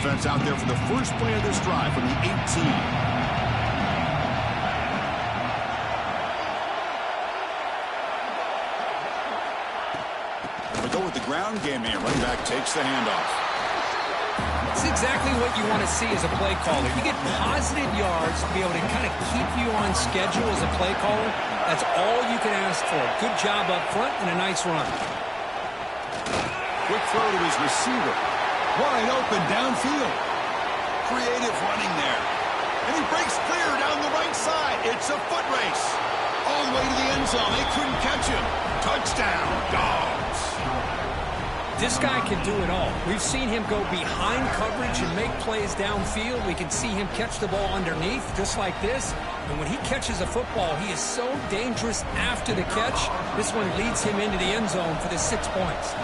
offense out there for the first play of this drive from the 18. Ground game here. Running back takes the handoff. It's exactly what you want to see as a play caller. You get positive yards to be able to kind of keep you on schedule as a play caller. That's all you can ask for. Good job up front and a nice run. Quick throw to his receiver. Wide open downfield. Creative running there. And he breaks clear down the right side. It's a foot race. All the way to the end zone. They couldn't catch him. Touchdown, Dogs. This guy can do it all. We've seen him go behind coverage and make plays downfield. We can see him catch the ball underneath, just like this. And when he catches a football, he is so dangerous after the catch. This one leads him into the end zone for the 6 points.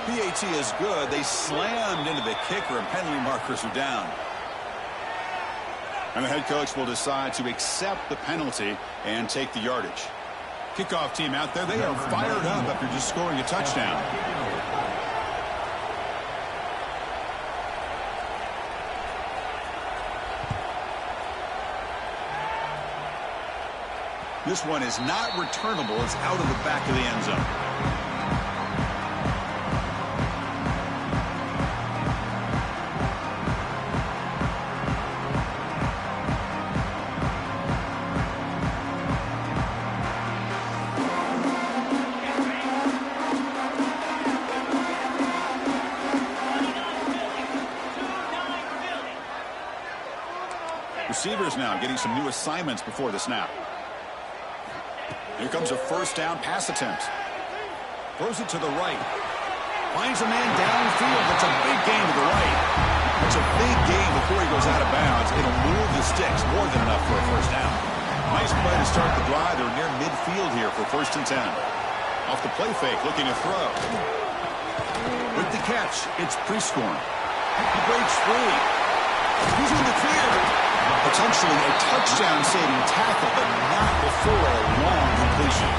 PAT is good. They slammed into the kicker, and penalty markers are down. And the head coach will decide to accept the penalty and take the yardage. Kickoff team out there, they are fired up after just scoring a touchdown. This one is not returnable. It's out of the back of the end zone. Receivers now getting some new assignments before the snap. Here comes a first down pass attempt. Throws it to the right. Finds a man downfield. That's a big gain to the right. That's a big gain before he goes out of bounds. It'll move the sticks more than enough for a first down. Nice play to start the drive. They're near midfield here for 1st and 10. Off the play fake, looking to throw. With the catch, it's Prescorn. He breaks free. He's in the clear. Potentially a touchdown-saving tackle, but not before a long completion.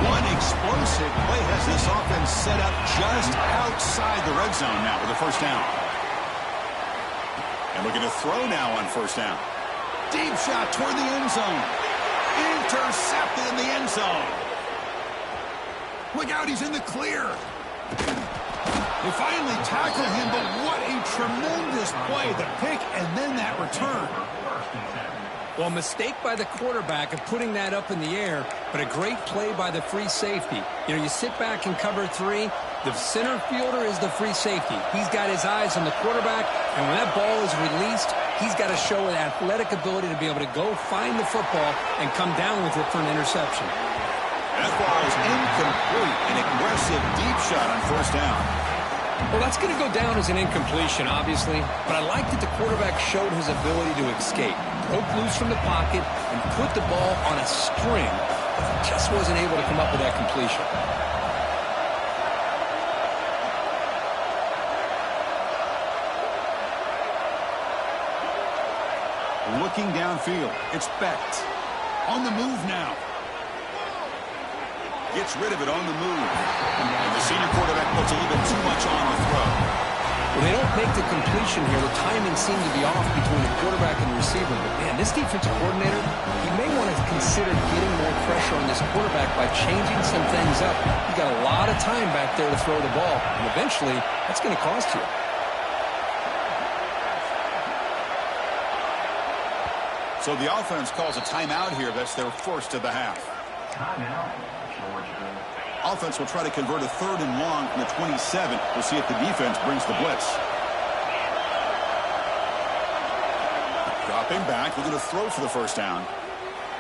One explosive play has this offense set up just outside the red zone now with a first down. And looking to throw now on first down. Deep shot toward the end zone. Intercepted in the end zone. Look out, he's in the clear. They finally tackle him, but what a tremendous play. The pick and then that return. Well, mistake by the quarterback of putting that up in the air, but a great play by the free safety. You know, you sit back and cover 3. The center fielder is the free safety. He's got his eyes on the quarterback, and when that ball is released, he's got to show an athletic ability to be able to go find the football and come down with it for an interception. That ball is incomplete. An aggressive deep shot on first down. Well, that's going to go down as an incompletion, obviously, but I like that the quarterback showed his ability to escape, broke loose from the pocket, and put the ball on a string, but he just wasn't able to come up with that completion. Looking downfield, it's Becht. On the move now. Gets rid of it on the move. And the senior quarterback puts a little bit too much on the throw. Well, they don't make the completion here. The timing seemed to be off between the quarterback and the receiver. But, man, this defensive coordinator, he may want to consider getting more pressure on this quarterback by changing some things up. He got a lot of time back there to throw the ball. And eventually, that's going to cost you. So the offense calls a timeout here. That's their first of the half. Offense will try to convert a 3rd and long from the 27. We'll see if the defense brings the blitz. Dropping back, looking to throw for the first down.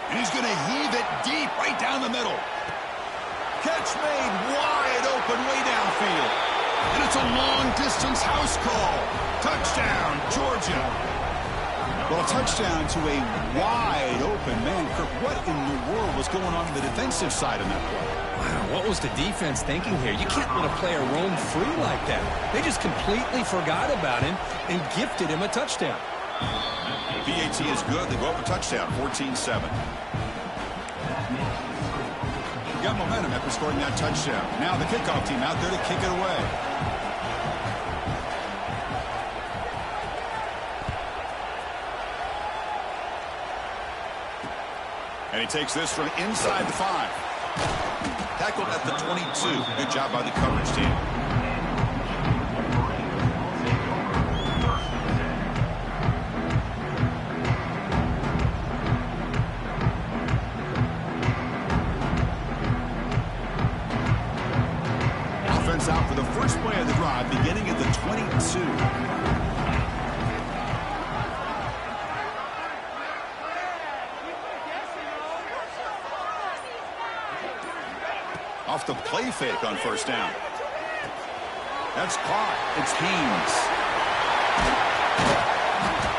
And he's going to heave it deep right down the middle. Catch made wide open way downfield. And it's a long-distance house call. Touchdown, Georgia. Well, a touchdown to a wide open man. Kirk, what in the world was going on the defensive side in that play? Wow, what was the defense thinking here? You can't let a player roam free like that. They just completely forgot about him and gifted him a touchdown. PAT is good. They go up a touchdown, 14-7. Got momentum after scoring that touchdown. Now the kickoff team out there to kick it away. And he takes this from inside the 5. Tackled at the 22. Good job by the coverage team. Offense out for the first play of the drive, beginning at the 22. Off the play fake on first down. That's caught. It's Haynes.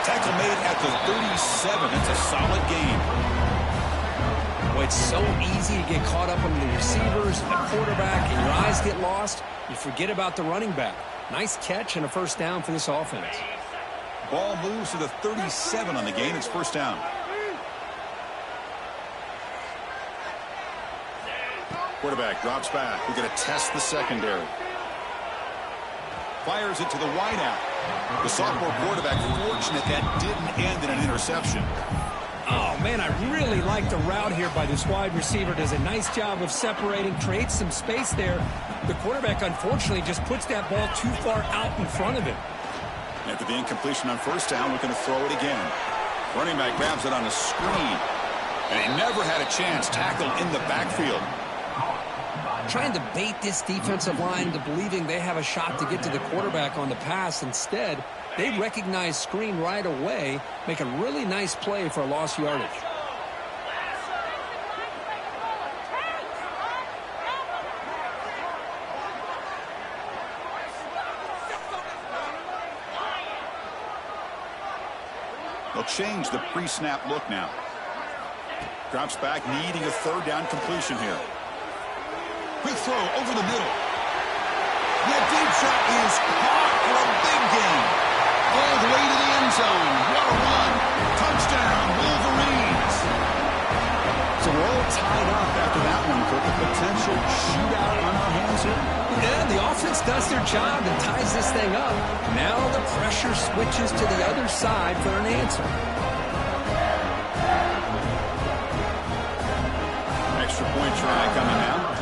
Tackle made at the 37. It's a solid gain. Well, it's so easy to get caught up on the receivers, the quarterback, and your eyes get lost. You forget about the running back. Nice catch and a first down for this offense. Ball moves to the 37 on the game. It's first down. Quarterback drops back. We're going to test the secondary. Fires it to the wideout. The sophomore quarterback fortunate that didn't end in an interception. Oh, man, I really like the route here by this wide receiver. Does a nice job of separating, creates some space there. The quarterback, unfortunately, just puts that ball too far out in front of him. After the incompletion on first down, we're going to throw it again. Running back grabs it on a screen. And he never had a chance. Tackled in the backfield. Trying to bait this defensive line to believing they have a shot to get to the quarterback on the pass. Instead, they recognize screen right away, make a really nice play for a lost yardage. They'll change the pre-snap look now. Drops back, needing a third down completion here. Quick throw over the middle. That deep shot is caught for a big gain. All the way to the end zone. What a run. Touchdown, Wolverines. So we're all tied up after that one, Cook. A potential shootout on our hands here. Yeah, the offense does their job and ties this thing up. Now the pressure switches to the other side for an answer. Extra point try coming now.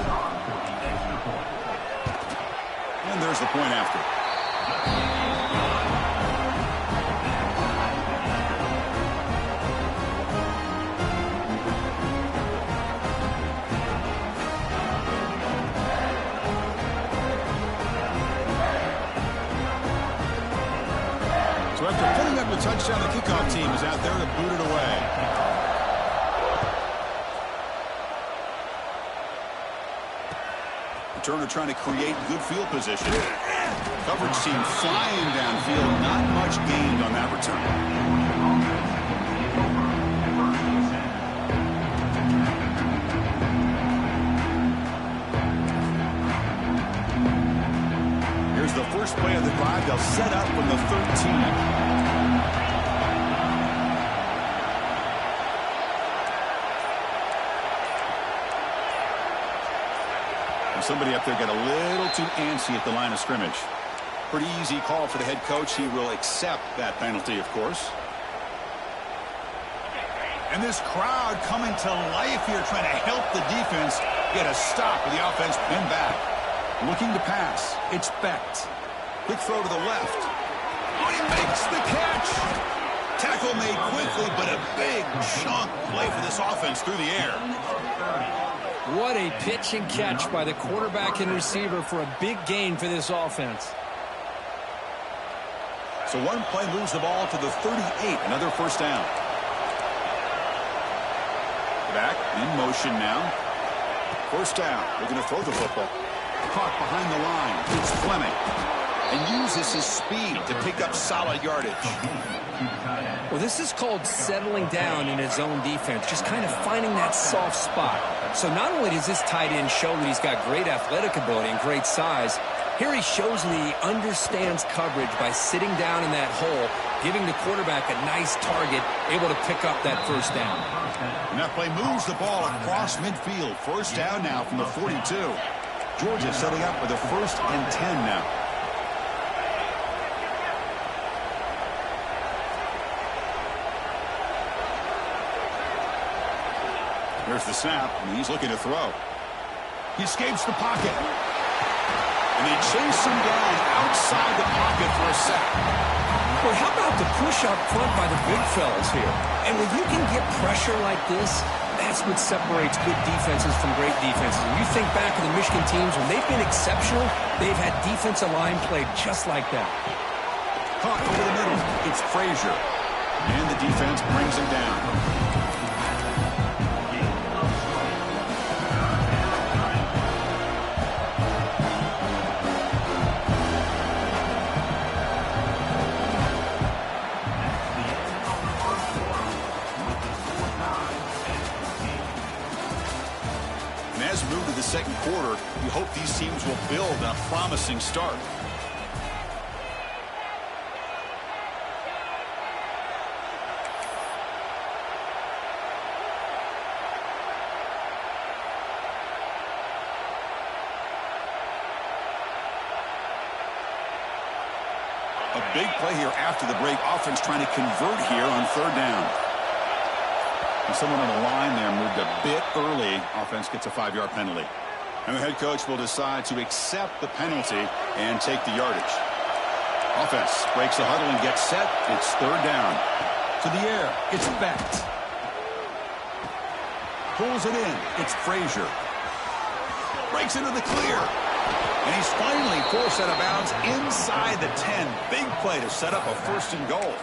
And there's the point after. So after putting up the touchdown, the kickoff team is out there to boot it away. Turner trying to create good field position. Coverage team flying downfield. Not much gained on that return. Here's the first play of the drive. They'll set up from the 13. Somebody up there got a little too antsy at the line of scrimmage. Pretty easy call for the head coach. He will accept that penalty, of course. And this crowd coming to life here, trying to help the defense get a stop with the offense pinned back. Looking to pass. It's Becht. Quick throw to the left. Oh, he makes the catch. Tackle made quickly, but a big chunk play for this offense through the air. What a pitch and catch by the quarterback and receiver for a big gain for this offense. So one play moves the ball to the 38. Another first down. Back in motion now. First down. We're going to throw the football. Caught behind the line. It's Fleming. And uses his speed to pick up solid yardage. Well, this is called settling down in his own defense, just kind of finding that soft spot. So not only does this tight end show that he's got great athletic ability and great size, here he shows that he understands coverage by sitting down in that hole, giving the quarterback a nice target, able to pick up that first down. And that play moves the ball across midfield. First down now from the 42. Georgia setting up with a 1st and 10 now. Here's the snap, and he's looking to throw. He escapes the pocket. And they chase him down outside the pocket for a sack. Well, how about the push up front by the big fellas here? And when you can get pressure like this, that's what separates good defenses from great defenses. When you think back to the Michigan teams, when they've been exceptional, they've had defensive line played just like that. Caught over the middle. It's Frazier. And the defense brings him down. As we move to the second quarter, we hope these teams will build on a promising start. A big play here after the break. Offense trying to convert here on third down. And someone on the line there moved a bit early. Offense gets a 5-yard penalty. And the head coach will decide to accept the penalty and take the yardage. Offense breaks the huddle and gets set. It's third down. To the air. It's Beck. Pulls it in. It's Frazier. Breaks into the clear. And he's finally forced out of bounds inside the 10. Big play to set up a first and goal.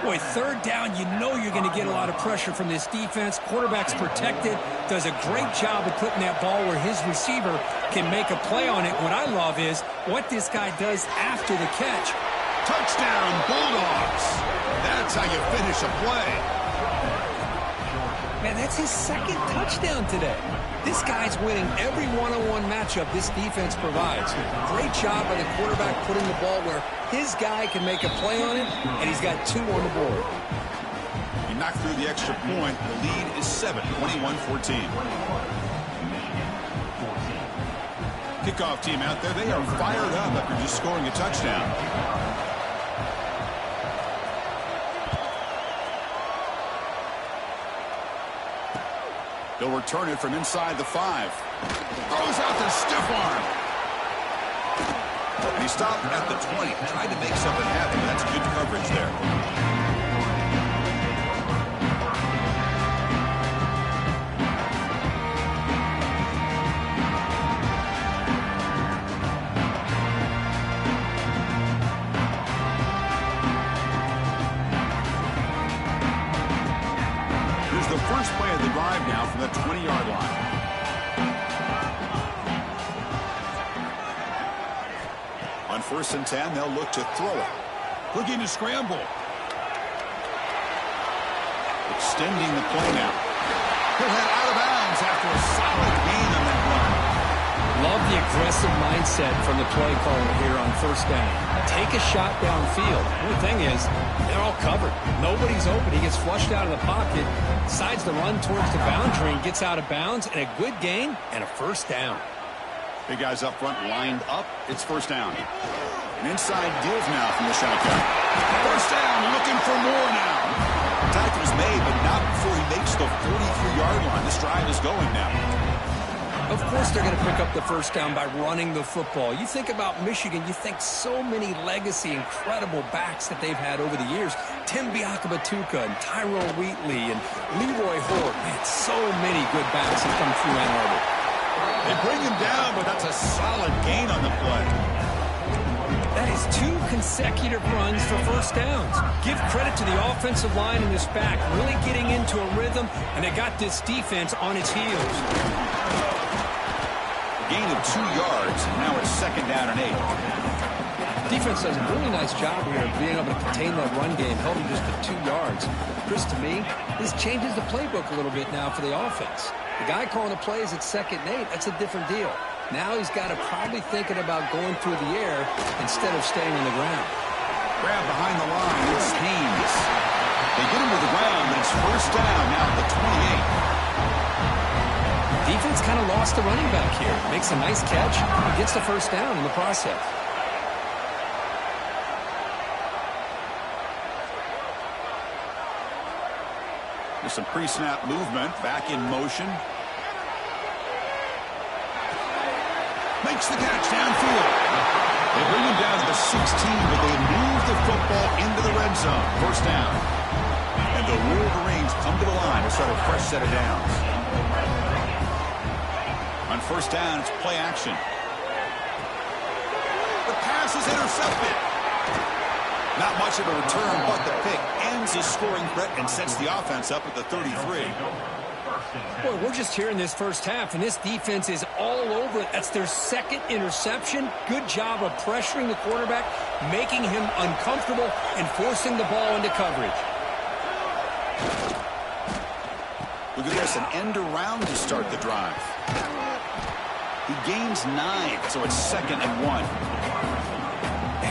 Boy, third down, you know you're going to get a lot of pressure from this defense. Quarterback's protected, does a great job of putting that ball where his receiver can make a play on it. What I love is what this guy does after the catch. Touchdown, Bulldogs. That's how you finish a play. Man, that's his second touchdown today. This guy's winning every one-on-one matchup this defense provides. Great job by the quarterback putting the ball where his guy can make a play on it, and he's got 2 on the board. He knocked through the extra point. The lead is 7, 21-14. Kickoff team out there, they are fired up after just scoring a touchdown. They'll return it from inside the 5. Throws out the stiff arm. And he stopped at the 20. Tried to make something happen. That's good coverage there. The first play of the drive now from the 20-yard line. On 1st and 10, they'll look to throw it. Looking to scramble. Extending the play now. He'll head out of bounds after a solid gain on that run. Love the aggressive mindset from the play caller here on 1st down. Take a shot downfield. The only thing is, they're all covered. Nobody's open. He gets flushed out of the pocket, decides to run towards the boundary, and gets out of bounds, and a good gain and a 1st down. Big guys up front lined up. It's 1st down. An inside deals now from the shotgun. 1st down, looking for more now. Tackle's made, but not before he makes the 43-yard line. This drive is going now. Of course they're going to pick up the 1st down by running the football. You think about Michigan, you think so many legacy, incredible backs that they've had over the years. Tim Biakabatuka and Tyrone Wheatley and Leroy Horde. Man, so many good backs have come through Ann Arbor. They bring him down, but that's a solid gain on the play. That is 2 consecutive runs for 1st downs. Give credit to the offensive line and this back, really getting into a rhythm, and they got this defense on its heels. Gain of 2 yards, and now it's 2nd down and 8. Defense does a really nice job here of being able to contain that run game, held him just to 2 yards. Chris, to me, this changes the playbook a little bit now for the offense. The guy calling the plays at 2nd and 8, that's a different deal. Now he's got to probably thinking about going through the air instead of staying on the ground. Grab behind the line, it's Haynes. They get him to the ground, but it's 1st down now at the 28. Defense kind of lost the running back here. Makes a nice catch and gets the 1st down in the process. There's some pre-snap movement. Back in motion. Makes the catch downfield. They bring him down to the 16, but they move the football into the red zone. First down. And the Wolverines come to the line to start a fresh set of downs. On first down, it's play action. The pass is intercepted. Not much of a return, but the pick ends the scoring threat and sets the offense up at the 33. Boy, we're just here in this first half, and this defense is all over it. That's their second interception. Good job of pressuring the quarterback, making him uncomfortable, and forcing the ball into coverage. Look at this, an end around to start the drive. He gains 9, so it's 2nd and 1.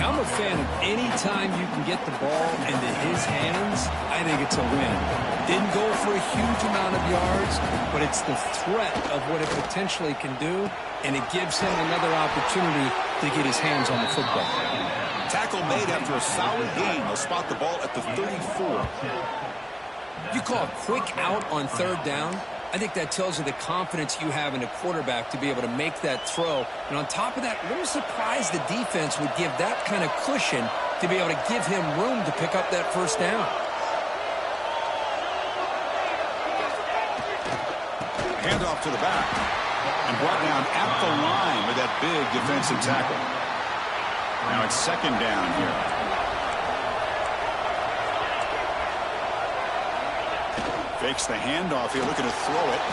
I'm a fan of any time you can get the ball into his hands. I think it's a win. Didn't go for a huge amount of yards, but it's the threat of what it potentially can do, and it gives him another opportunity to get his hands on the football. Tackle made after a solid gain. They'll spot the ball at the 34. You call a quick out on third down. I think that tells you the confidence you have in a quarterback to be able to make that throw. And on top of that, a little surprised the defense would give that kind of cushion to be able to give him room to pick up that first down. Handoff to the back. And brought down at the line with that big defensive tackle. Now it's 2nd down here. Fakes the handoff here, looking to throw it.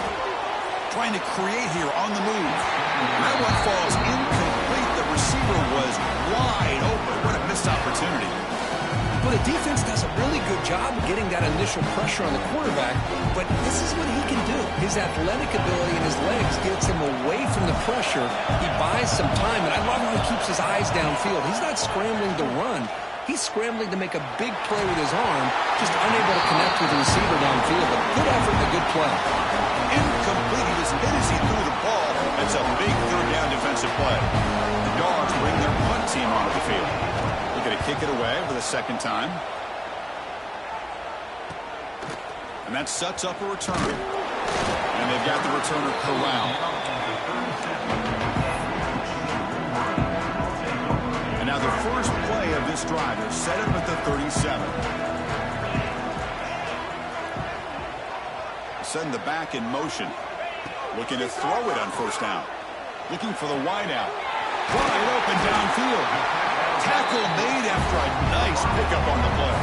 Trying to create here on the move. And that one falls incomplete. The receiver was wide open. What a missed opportunity. Well, the defense does a really good job of getting that initial pressure on the quarterback, but this is what he can do. His athletic ability and his legs gets him away from the pressure. He buys some time, and I love how he keeps his eyes downfield. He's not scrambling to run. He's scrambling to make a big play with his arm, just unable to connect with the receiver downfield. But good effort and a good play. Incomplete. He was hit as he threw the ball. That's a big third down defensive play. The Dogs bring their punt team onto the field. They're going to kick it away for the 2nd time. And that sets up a return. And they've got the returner corralled. Now the first play of this drive, they're set up at the 37. Send the back in motion. Looking to throw it on first down. Looking for the wideout. Wide open downfield. Tackle made after a nice pickup on the play.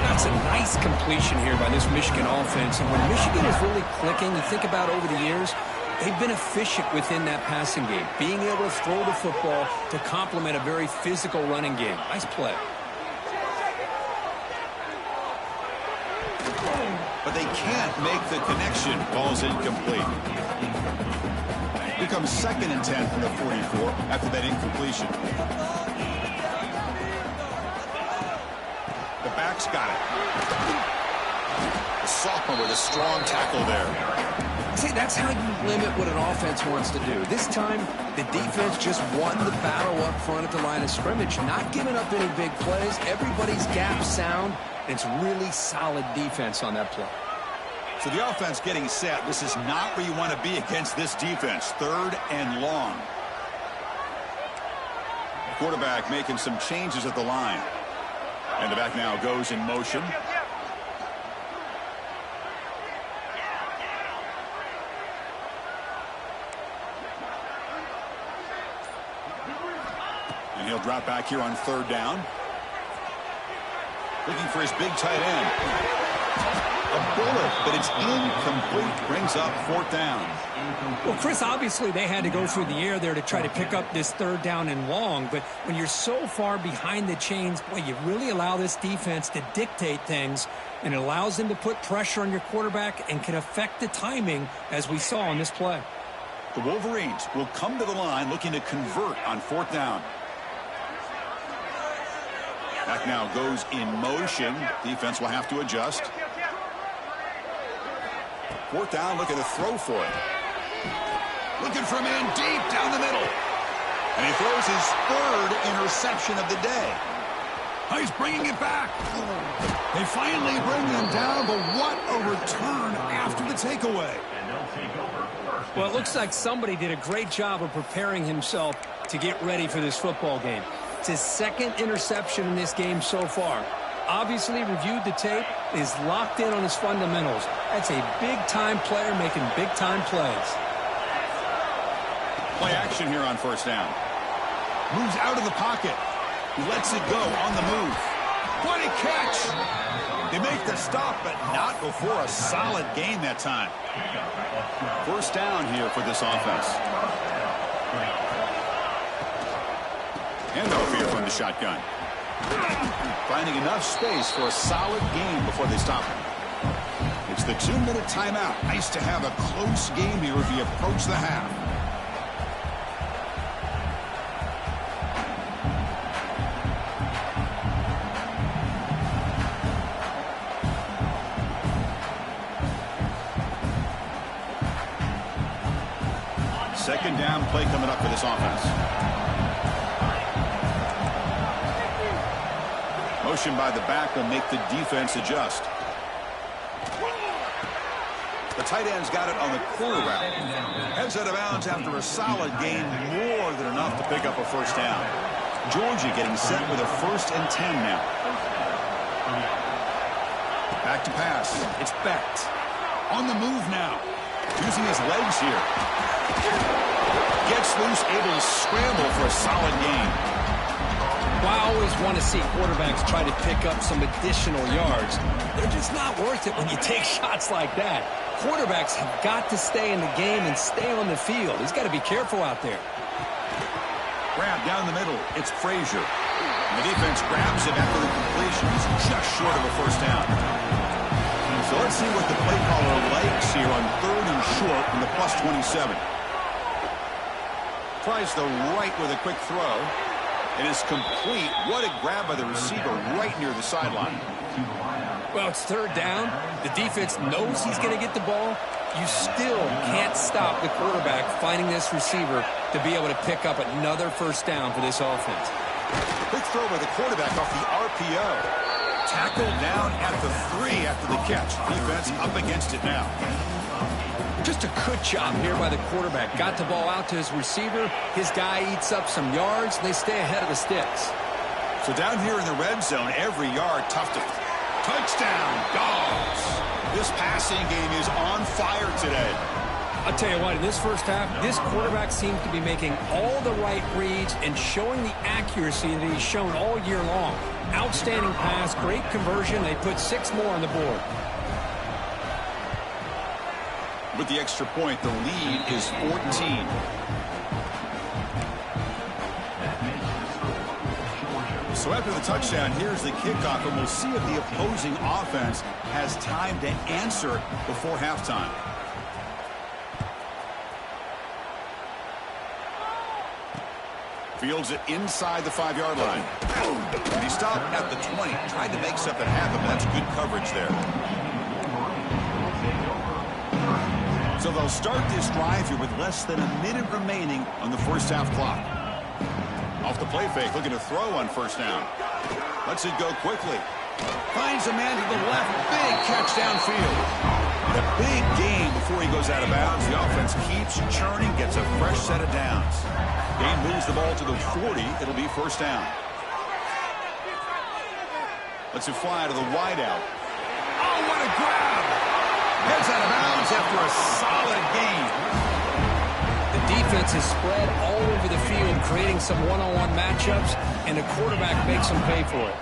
That's a nice completion here by this Michigan offense. And when Michigan is really clicking, you think about over the years, they've been efficient within that passing game, being able to throw the football to complement a very physical running game. Nice play. But they can't make the connection. Ball's incomplete. Becomes 2nd and 10 from the 44 after that incompletion. The back's got it. The sophomore with a strong tackle there. See, that's how you limit what an offense wants to do. This time, the defense just won the battle up front at the line of scrimmage, not giving up any big plays. Everybody's gap sound. It's really solid defense on that play. So the offense getting set. This is not where you want to be against this defense. 3rd and long. Quarterback making some changes at the line. And the back now goes in motion. And he'll drop back here on 3rd down. Looking for his big tight end. A bullet, but it's incomplete. Brings up 4th down. Well, Chris, obviously they had to go through the air there to try to pick up this 3rd down and long. But when you're so far behind the chains, boy, you really allow this defense to dictate things. And it allows them to put pressure on your quarterback and can affect the timing, as we saw on this play. The Wolverines will come to the line looking to convert on 4th down. Back now goes in motion. Defense will have to adjust. 4th down, looking to throw for it. Looking for a man deep down the middle. And he throws his 3rd interception of the day. Oh, he's bringing it back. They finally bring him down, but what a return after the takeaway. Well, it looks like somebody did a great job of preparing himself to get ready for this football game. It's his second interception in this game so far. Obviously reviewed the tape, is locked in on his fundamentals. That's a big-time player making big-time plays. Play action here on first down. Moves out of the pocket. He lets it go on the move. What a catch! They make the stop, but not before a solid gain that time. First down here for this offense. Handoff here from the shotgun. Finding enough space for a solid gain before they stop him. It's the 2-minute timeout. Nice to have a close game here as we approach the half. Second down play coming up for this offense. Motion by the back will make the defense adjust. The tight end's got it on the corner route. Heads out of bounds after a solid gain, more than enough to pick up a first down. Georgia getting set with a 1st and 10 now. Back to pass. It's Becht. On the move now. Using his legs here. Gets loose, able to scramble for a solid gain. Well, I always want to see quarterbacks try to pick up some additional yards. They're just not worth it when you take shots like that. Quarterbacks have got to stay in the game and stay on the field. He's got to be careful out there. Grab down the middle. It's Frazier. The defense grabs him after the completion. He's just short of a first down. So let's see what the play caller likes here on 3rd and short from the +27. Tries the right with a quick throw. It is complete. What a grab by the receiver right near the sideline. Well, it's 3rd down. The defense knows he's going to get the ball. You still can't stop the quarterback finding this receiver to be able to pick up another first down for this offense. Quick throw by the quarterback off the RPO. Tackled down at the 3 after the catch. Defense up against it now. Just a good job here by the quarterback. Got the ball out to his receiver. His guy eats up some yards. And they stay ahead of the sticks. So down here in the red zone, every yard tough to... Touchdown, Dogs. This passing game is on fire today. I'll tell you what, in this first half, this quarterback seems to be making all the right reads and showing the accuracy that he's shown all year long. Outstanding pass, great conversion. They put 6 more on the board. With the extra point, the lead is 14. So after the touchdown, here's the kickoff, and we'll see if the opposing offense has time to answer before halftime. Fields it inside the 5-yard line. And he stopped at the 20. Tried to make something happen, but that's good coverage there. So they'll start this drive here with less than a minute remaining on the first half clock. Off the play fake, looking to throw on first down. Lets it go quickly. Finds a man to the left. Big catch downfield. And a big gain before he goes out of bounds. The offense keeps churning, gets a fresh set of downs. Gain moves the ball to the 40. It'll be first down. Lets it fly to the wideout. Oh, what a grab! Heads out of bounds after a solid gain. The defense is spread all over the field, creating some one-on-one matchups, and the quarterback makes them pay for it.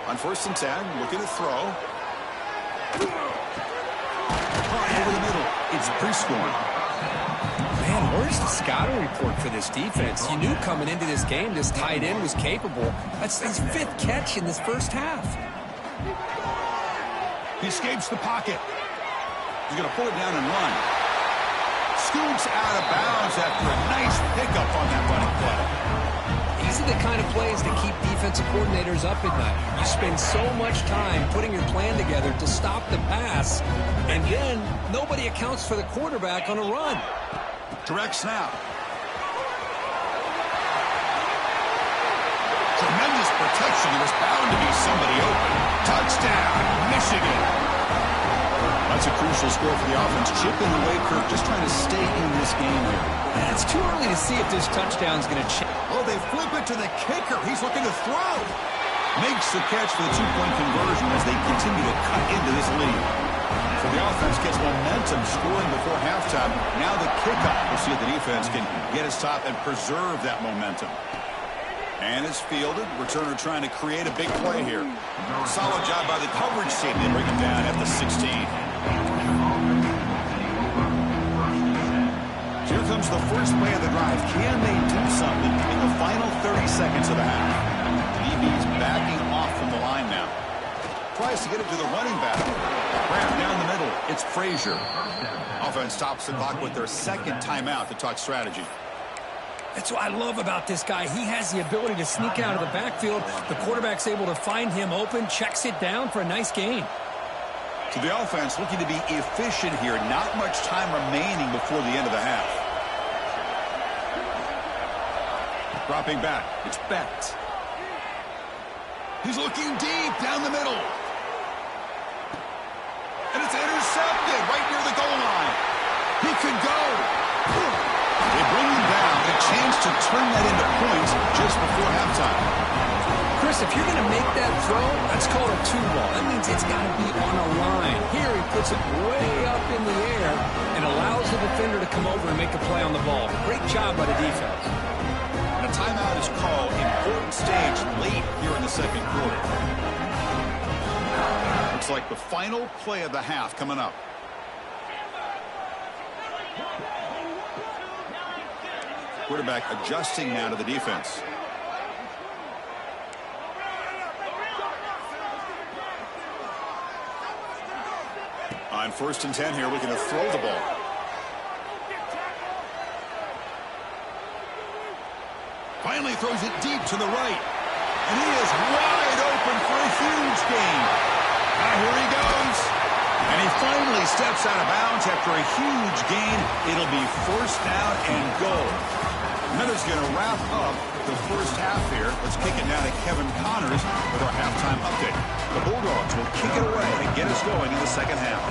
On 1st and 10, looking to throw. Over the middle, it's Prescorn. Man, where's the scouting report for this defense? You knew coming into this game this tight end was capable. That's his 5th catch in this first half. He escapes the pocket. He's going to pull it down and run. Scoots out of bounds after a nice pickup on that running play. These are the kind of plays that keep defensive coordinators up at night. You spend so much time putting your plan together to stop the pass, and then nobody accounts for the quarterback on a run. Direct snap. protection. There was bound to be somebody open. Touchdown, Michigan. That's a crucial score for the offense. Chipping away, Kirk, just trying to stay in this game here. It's too early to see if this touchdown is going to change. Oh, they flip it to the kicker. He's looking to throw. Makes the catch for the two-point conversion as they continue to cut into this lead. So the offense gets momentum scoring before halftime. Now the kickoff. We'll see if the defense can get a stop and preserve that momentum. And it's fielded. Returner trying to create a big play here. Solid job by the coverage team. They bring him down at the 16. Here comes the first play of the drive. Can they do something in the final 30 seconds of the half? DB's backing off from the line now. Tries to get it to the running back. Grab down the middle. It's Frazier. Offense stops the clock with their second timeout to talk strategy. That's what I love about this guy. He has the ability to sneak out of the backfield. The quarterback's able to find him open, checks it down for a nice gain. So the offense looking to be efficient here. Not much time remaining before the end of the half. Dropping back. It's Becht. He's looking deep down the middle. And it's intercepted right near the goal line. He could go. They bring him down. A chance to turn that into points just before halftime. Chris, if you're going to make that throw, that's called a two ball. That means it's got to be on a line. Here he puts it way up in the air and allows the defender to come over and make a play on the ball. Great job by the defense. And a timeout is called. Important stage late here in the second quarter. Looks like the final play of the half coming up. Quarterback adjusting now to the defense. On 1st and 10 here, looking to throw the ball. Finally throws it deep to the right. And he is wide open for a huge gain. Now here he goes. And he finally steps out of bounds after a huge gain. It'll be 1st down and goal. Miller's going to wrap up the first half here. Let's kick it now to Kevin Connors with our halftime update. The Bulldogs will kick it away and get us going in the second half.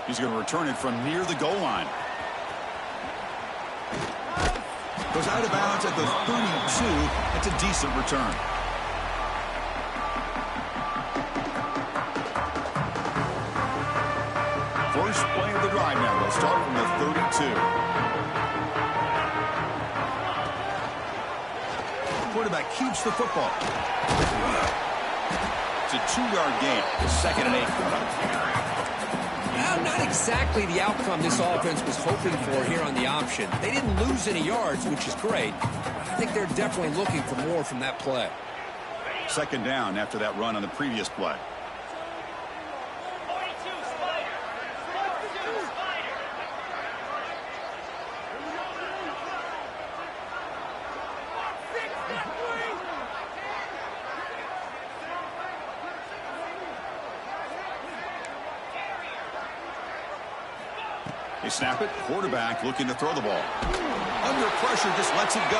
He's going to return it from near the goal line. Goes out of bounds at the 32. It's a decent return. First play of the drive now. They'll start from the 32. Quarterback keeps the football. It's a 2-yard gain. 2nd and 8. Well, not exactly the outcome this offense was hoping for here on the option. They didn't lose any yards, which is great. I think they're definitely looking for more from that play. 2nd down after that run on the previous play. They snap it. Quarterback looking to throw the ball. Under pressure, just lets it go.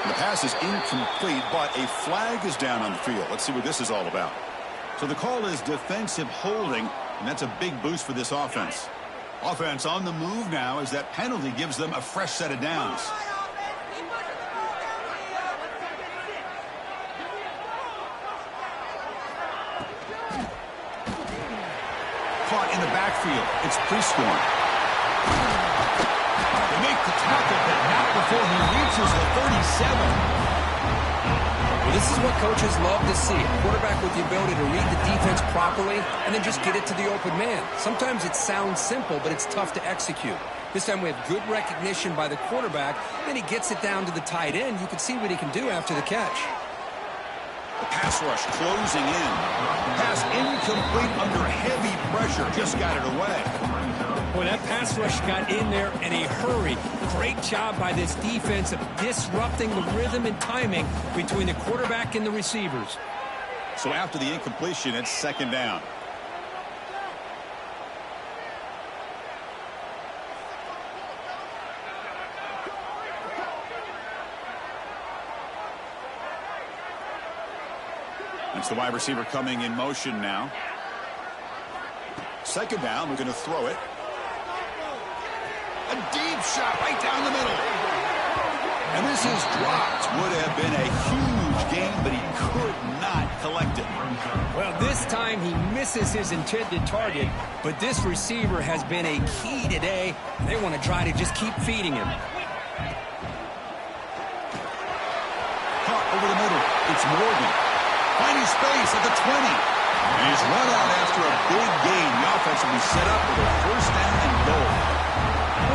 And the pass is incomplete, but a flag is down on the field. Let's see what this is all about. So the call is defensive holding, and that's a big boost for this offense. Offense on the move now as that penalty gives them a fresh set of downs. Caught in the backfield. It's Prescorn. They make the tackle, but not before he reaches the 37. Well, this is what coaches love to see. A quarterback with the ability to read the defense properly and then just get it to the open man. Sometimes it sounds simple, but it's tough to execute. This time we have good recognition by the quarterback. Then he gets it down to the tight end. You can see what he can do after the catch. The pass rush closing in. Pass incomplete under heavy pressure. Just got it away. Boy, that pass rush got in there in a hurry. Great job by this defense of disrupting the rhythm and timing between the quarterback and the receivers. So after the incompletion, it's 2nd down. That's the wide receiver coming in motion now. Second down, we're going to throw it. A deep shot right down the middle. And this is dropped. Would have been a huge gain, but he could not collect it. Well, this time he misses his intended target, but this receiver has been a key today. They want to try to just keep feeding him. Caught over the middle. It's Morgan. Finding space at the 20. And he's run out after a big gain. The offense will be set up with a first down and goal.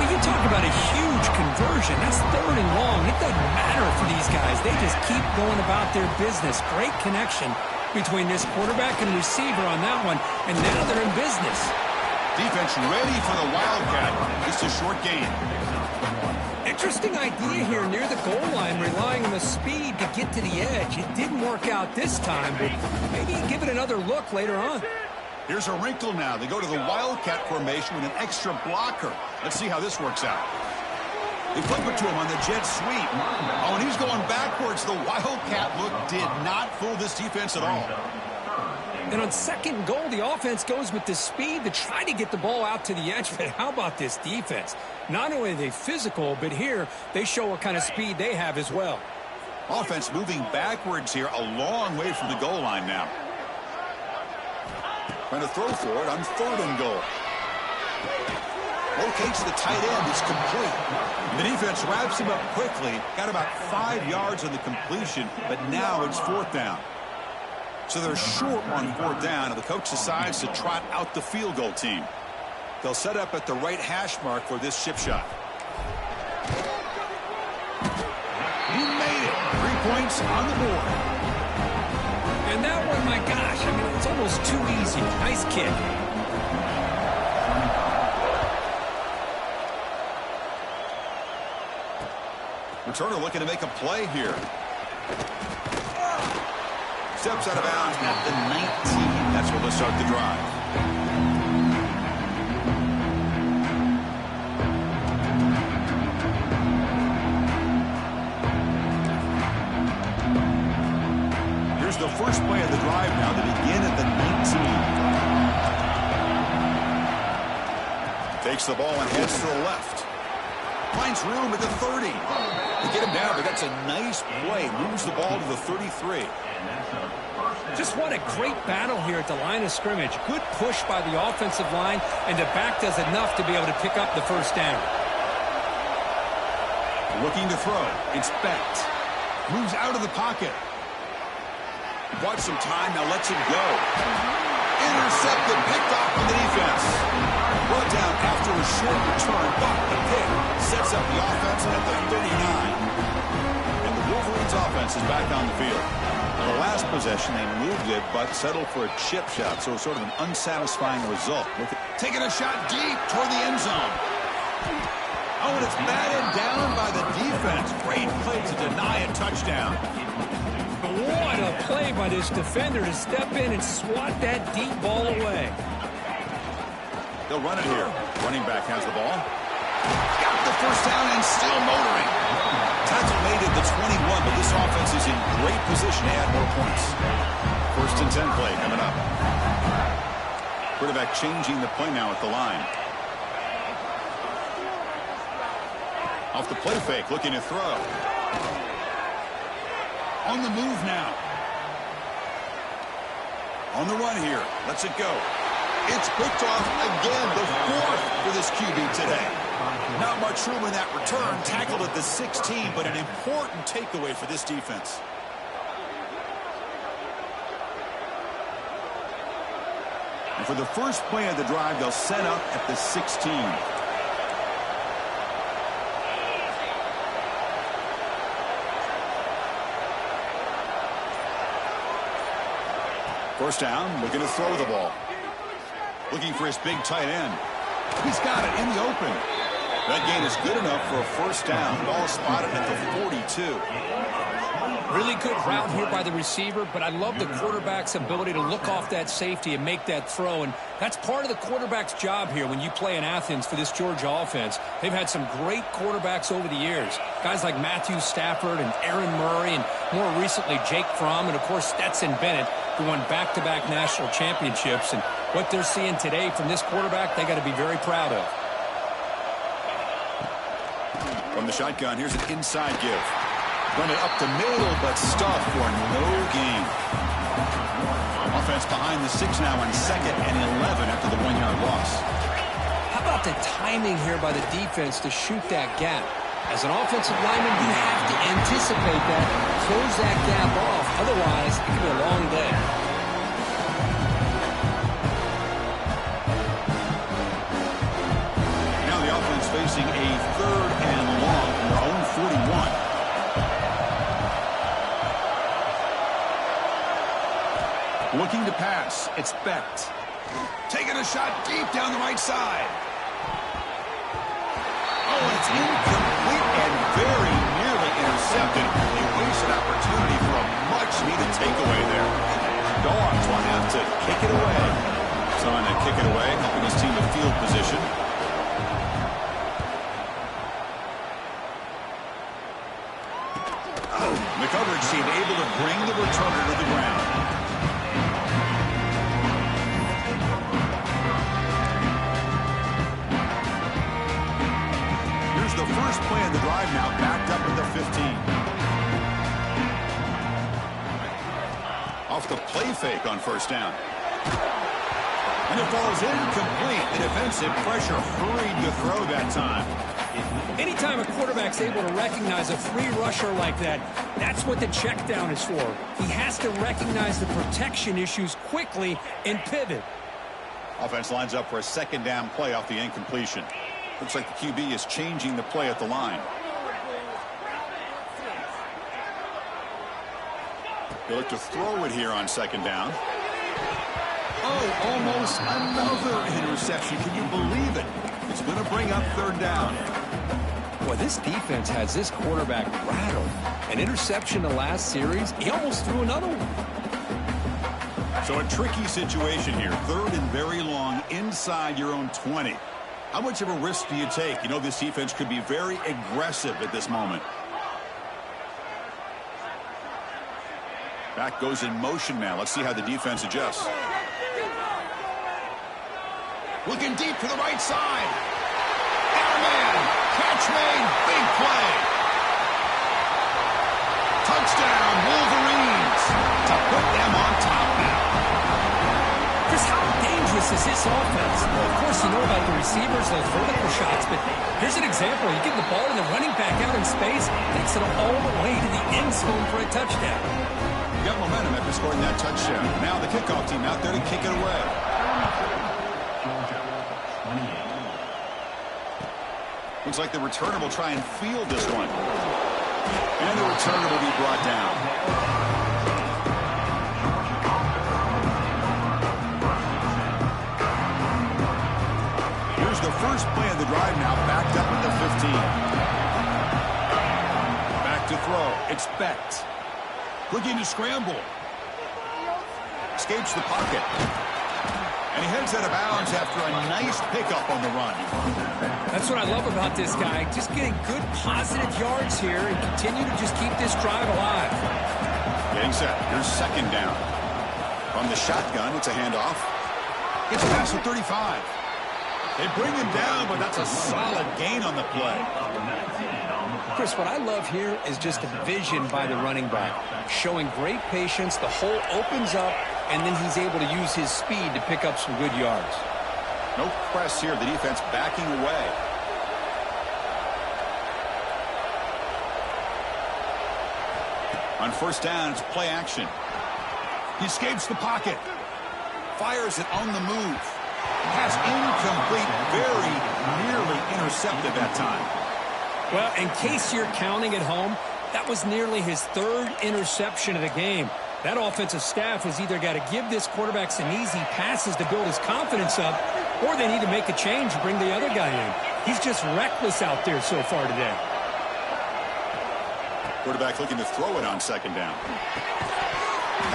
Well, you talk about a huge conversion. That's 3rd and long. It doesn't matter for these guys. They just keep going about their business. Great connection between this quarterback and receiver on that one, and now they're in business. Defense ready for the Wildcat. Just a short gain. Interesting idea here near the goal line, relying on the speed to get to the edge. It didn't work out this time, but maybe give it another look later on. Here's a wrinkle now. They go to the Wildcat formation with an extra blocker. Let's see how this works out. They flip it to him on the jet sweep. Oh, and he's going backwards. The Wildcat look did not fool this defense at all. And on 2nd and goal, the offense goes with the speed to try to get the ball out to the edge. But how about this defense? Not only are they physical, but here they show what kind of speed they have as well. Offense moving backwards here, a long way from the goal line now. Trying to throw for it on 3rd and goal. Locates the tight end. It's complete. The defense wraps him up quickly. Got about 5 yards on the completion, but now it's 4th down. So they're short on 4th down, and the coach decides to trot out the field goal team. They'll set up at the right hash mark for this chip shot. He made it. 3 points on the board. And that one, my gosh, I mean, it's almost too easy. Nice kick. Returner looking to make a play here. Steps out of bounds at the 19. That's where they'll start the drive. Here's the first play of the drive now. They begin at the 19. Takes the ball and heads to the left. Finds room at the 30. They get him down, but that's a nice play. Moves the ball to the 33. Just what a great battle here at the line of scrimmage. Good push by the offensive line, and the back does enough to be able to pick up the first down. Looking to throw. It's Becht. Moves out of the pocket. Bought some time, now lets it go. Intercepted, picked off on the defense. Brought down after a short return, but the pick sets up the offense at the 39. And the Wolverines offense is back on the field. The last possession, they moved it, but settled for a chip shot, so sort of an unsatisfying result. Taking a shot deep toward the end zone. Oh, and it's batted down by the defense. Great play to deny a touchdown. What a play by this defender to step in and swat that deep ball away. They'll run it here. Running back has the ball. Got the first down and still motoring. Tackle made at the 21, but this offense is in great position to add more points. 1st and 10 play coming up. Quarterback changing the play now at the line. Off the play fake, looking to throw. On the move now. On the run here. Lets it go. It's picked off again, the 4th for this QB today. Not much room in that return. Tackled at the 16, but an important takeaway for this defense. And for the first play of the drive, they'll set up at the 16. First down, looking to throw the ball. Looking for his big tight end. He's got it in the open. That gain is good enough for a first down. Ball spotted at the 42. Really good route here by the receiver, but I love the quarterback's ability to look off that safety and make that throw. And that's part of the quarterback's job here when you play in Athens for this Georgia offense. They've had some great quarterbacks over the years. Guys like Matthew Stafford and Aaron Murray, and more recently Jake Fromm, and of course Stetson Bennett, who won back-to-back national championships. And what they're seeing today from this quarterback, they got to be very proud of. From the shotgun, here's an inside give. Run it up the middle, but stuffed for no gain. Offense behind the 6 now on 2nd and 11 after the 1-yard loss. How about the timing here by the defense to shoot that gap? As an offensive lineman, you have to anticipate that, close that gap off. Otherwise, it could be a long day. Now the offense facing a 3rd and long from their own 41. Looking to pass, it's Becht. Taking a shot deep down the right side. Oh, it's incomplete and very nearly intercepted. A wasted opportunity for a much-needed takeaway there. Dogs will have to kick it away. Trying to kick it away, helping his team to field position. The coverage team able to bring the returner to the ground. The first play of the drive now backed up at the 15. Off the play fake on 1st down. And it falls incomplete. The defensive pressure hurried to throw that time. Anytime a quarterback's able to recognize a free rusher like that, that's what the check down is for. He has to recognize the protection issues quickly and pivot. Offense lines up for a 2nd down play off the incompletion. Looks like the QB is changing the play at the line. They look to throw it here on 2nd down. Oh, almost another interception. Can you believe it? It's going to bring up 3rd down. Boy, this defense has this quarterback rattled. An interception the last series, he almost threw another one. So a tricky situation here. 3rd and very long inside your own 20. How much of a risk do you take? You know this defense could be very aggressive at this moment. Back goes in motion now. Let's see how the defense adjusts. Looking deep to the right side. Airman. Catch made. Big play. Touchdown, Wolverines. To put them on top now. Chris, how dangerous is this offense? Well, of course, you know about the receivers, those vertical shots, but here's an example. You give the ball to the running back out in space, takes it all the way to the end zone for a touchdown. You got momentum after scoring that touchdown. Now the kickoff team out there to kick it away. Looks like the returner will try and field this one. And the returner will be brought down. The first play of the drive now backed up at the 15. Back to throw. It's Becht. Looking to scramble. Escapes the pocket. And he heads out of bounds after a nice pickup on the run. That's what I love about this guy. Just getting good positive yards here and continue to just keep this drive alive. Getting set. Here's 2nd down. From the shotgun, it's a handoff. It's past the 35. They bring him down, but that's a solid gain on the play. Chris, what I love here is just the vision by the running back. Showing great patience, the hole opens up, and then he's able to use his speed to pick up some good yards. No press here, the defense backing away. On 1st down, it's play action. He escapes the pocket. Fires it on the move. Pass incomplete, very nearly intercepted that time. Well, in case you're counting at home, that was nearly his 3rd interception of the game. That offensive staff has either got to give this quarterback some easy passes to build his confidence up, or they need to make a change and bring the other guy in. He's just reckless out there so far today. Quarterback looking to throw it on second down.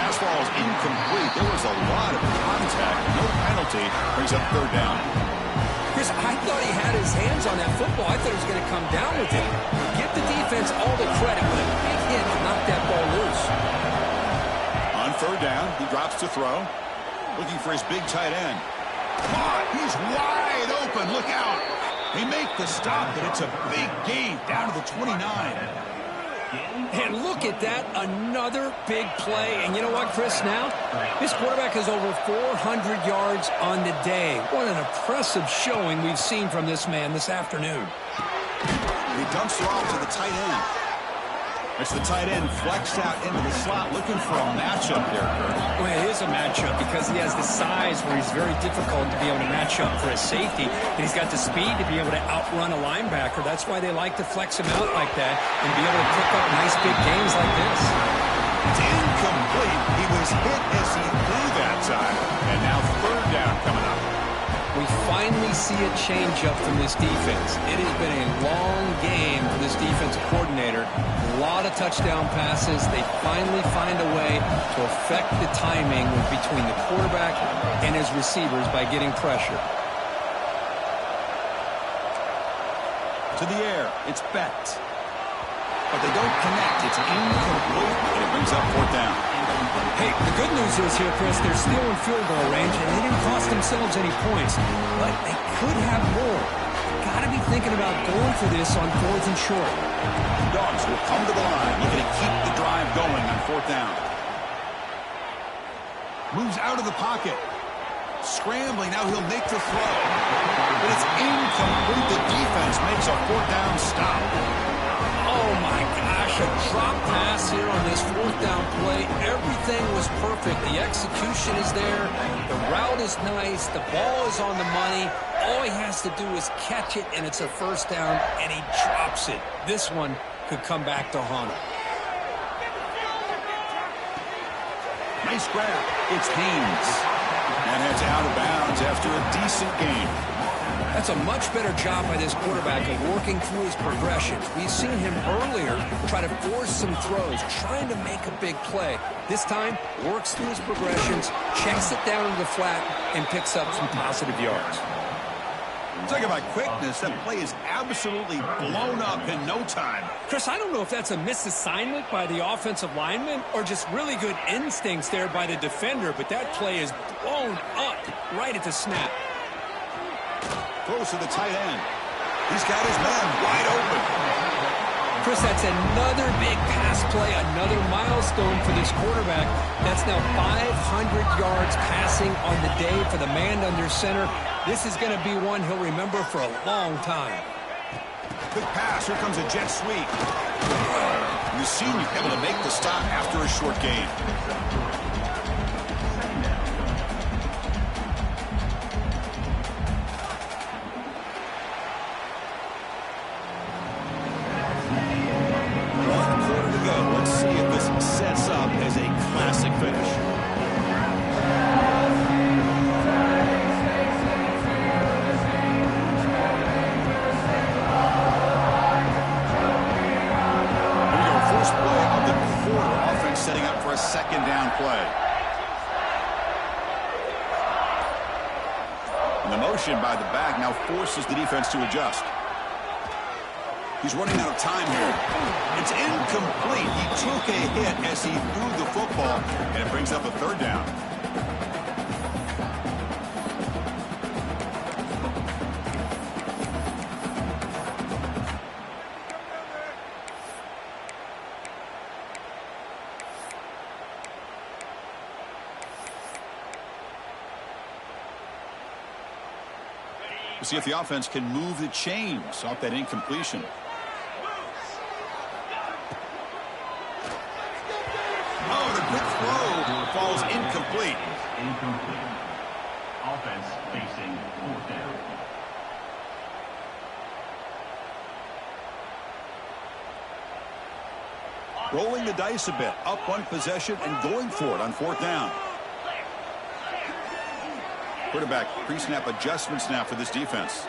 Pass ball is incomplete. There was a lot of contact. No penalty. Brings up third down. Chris, I thought he had his hands on that football. I thought he was going to come down with it. Give the defense all the credit, but a big hit to knock that ball loose. On third down, he drops to throw. Looking for his big tight end. He's wide open. Look out. They make the stop, but it's a big gain down to the 29. And look at that, another big play. And you know what, Chris, now? This quarterback has over 400 yards on the day. What an impressive showing we've seen from this man this afternoon. He dumps it off to the tight end. It's the tight end flexed out into the slot, looking for a matchup there, Kurt. Well, it is a matchup because he has the size where he's very difficult to be able to match up for his safety. And he's got the speed to be able to outrun a linebacker. That's why they like to flex him out like that and be able to pick up nice big games like this. It's incomplete. He was hit as he threw that time. And now third down coming up. We finally see a change-up from this defense. It has been a long game for this defensive coordinator. A lot of touchdown passes. They finally find a way to affect the timing between the quarterback and his receivers by getting pressure. To the air, it's Betts. But they don't connect. It's incomplete, and it brings up fourth down. Hey, the good news is here, Chris, they're still in field goal range, and they didn't cost themselves any points. But they could have more. Got to be thinking about going for this on fourth and short. Dogs will come to the line, looking to keep the drive going on fourth down. Moves out of the pocket. Scrambling, now he'll make the throw. But it's incomplete. The defense makes a fourth down stop. Oh, my gosh, a drop pass here on this fourth down play. Everything was perfect. The execution is there. The route is nice. The ball is on the money. All he has to do is catch it, and it's a first down, and he drops it. This one could come back to haunt him. Nice grab. It's Haynes. And it's out of bounds after a decent game. That's a much better job by this quarterback of working through his progressions. We've seen him earlier try to force some throws, trying to make a big play. This time, works through his progressions, checks it down into the flat, and picks up some positive yards. Talk about quickness. That play is absolutely blown up in no time. Chris, I don't know if that's a misassignment by the offensive lineman or just really good instincts there by the defender, but that play is blown up right at the snap. Close to the tight end. He's got his man wide open. Chris, that's another big pass play, another milestone for this quarterback. That's now 500 yards passing on the day for the man under center. This is going to be one he'll remember for a long time. Quick pass. Here comes a jet sweep. The senior able to make the stop after a short gain. Sets up as a classic finish. Here we go, first play of the quarter. Offense setting up for a second down play. And the motion by the back now forces the defense to adjust. He's running out of time here. It's incomplete. He took a hit as he threw the football, and it brings up a third down. We'll see if the offense can move the chains off that incompletion. Falls incomplete. Incomplete. Offense facing fourth down. Rolling the dice a bit. Up one possession and going for it on fourth down. Quarterback pre-snap adjustments now for this defense.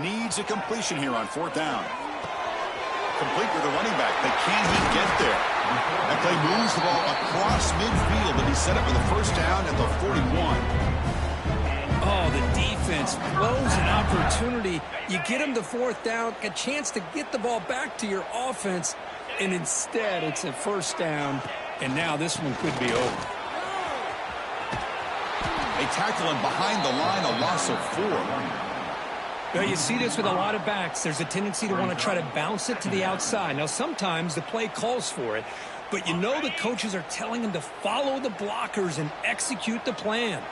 needs a completion here on 4th down. Complete with the running back, but can he get there? That play moves the ball across midfield, and he set up for the 1st down at the 41. Oh, the defense blows an opportunity. You get him to 4th down, a chance to get the ball back to your offense, and instead it's a 1st down, and now this one could be over. They tackle him behind the line, a loss of 4. Well, you see this with a lot of backs. There's a tendency to want to try to bounce it to the outside. Now, sometimes the play calls for it, but you know the coaches are telling them to follow the blockers and execute the plan.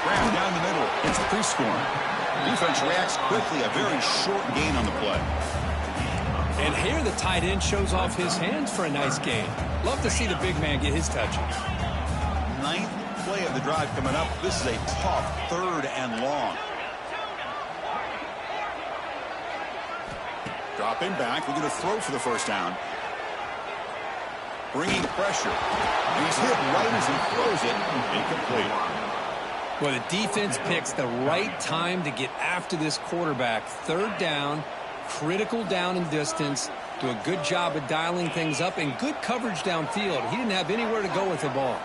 Brown down the middle. It's the pre-scoring. Defense reacts quickly. A very short gain on the play. And here the tight end shows off his hands for a nice gain. Love to see the big man get his touches. 9th play of the drive coming up. This is a tough 3rd and long. Dropping back. We're going to throw for the 1st down. Bringing pressure. And he's hit right as he throws it. Incomplete. Well, the defense picks the right time to get after this quarterback. 3rd down, critical down and distance. Do a good job of dialing things up and good coverage downfield. He didn't have anywhere to go with the ball.